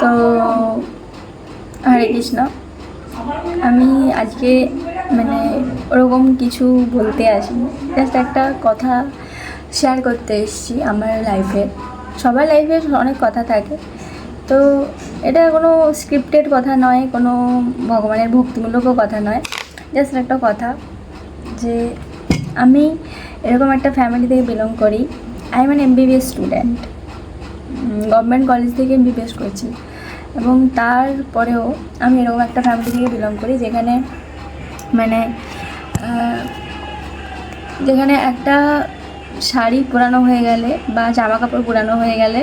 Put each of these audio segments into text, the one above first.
তো হরে কৃষ্ণ। আমি আজকে মানে ওরকম কিছু বলতে আসিনি, জাস্ট একটা কথা শেয়ার করতে এসেছি আমার লাইফে। সবার লাইফে অনেক কথা থাকে, তো এটা কোনো স্ক্রিপ্টেড কথা নয়, কোনো ভগবানের ভক্তিমূলকও কথা নয়, জাস্ট একটা কথা যে আমি এরকম একটা ফ্যামিলি থেকে বিলং করি। I am an MBBS student, government college থেকে MBBS করছি, এবং তারপরেও আমি এরকম একটা ফ্যামিলি থেকে বিলং করি যেখানে মানে যেখানে একটা শাড়ি পুরানো হয়ে গেলে বা জামা কাপড় পুরানো হয়ে গেলে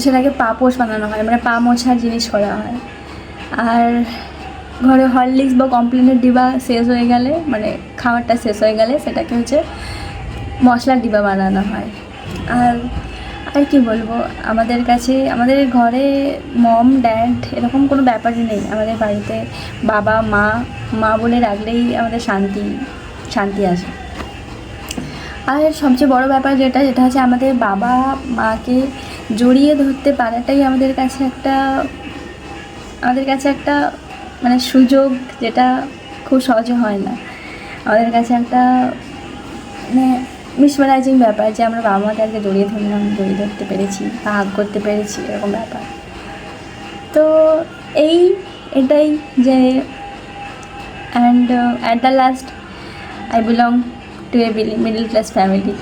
সেটাকে পা পোষ বানানো হয়, মানে পা মোছার জিনিস করা হয়। আর ঘরে হরলিক্স বা কমপ্লেনের ডিবা শেষ হয়ে গেলে, মানে খাবারটা শেষ হয়ে গেলে সেটাকে হচ্ছে মশলার ডিবা বানানো হয়। আর আর কি বলবো, আমাদের কাছে আমাদের ঘরে মম ড্যাড এরকম কোনো ব্যাপারই নেই। আমাদের বাড়িতে বাবা মা বলে রাখলেই আমাদের শান্তি আসে। আর সবচেয়ে বড় ব্যাপার যেটা হচ্ছে আমাদের বাবা মাকে জড়িয়ে ধরতে পারাটাই আমাদের কাছে একটা মানে সুযোগ, যেটা খুব সহজে হয় না। আমাদের কাছে একটা মানে মিসম্যানেজিং ব্যাপার যে আমরা বাবা মাকে আজকে জড়িয়ে ধরতে পেরেছি বা হাগ করতে পেরেছি, এরকম ব্যাপার। তো এটাই যে and at the last I belong to A middle class family.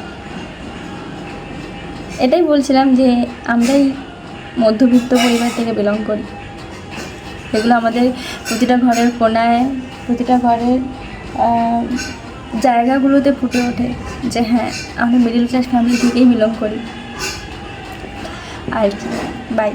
এটাই বলছিলাম যে আমরাই মধ্যবিত্ত পরিবার থেকে বিলং করি। এগুলো আমাদের প্রতিটা ঘরের কোণায়, প্রতিটা ঘরের জায়গাগুলোতে ফুটে ওঠে যে হ্যাঁ, আমরা মিডল ক্লাস ফ্যামিলি থেকেই বিলং করি। আর কি, বাই।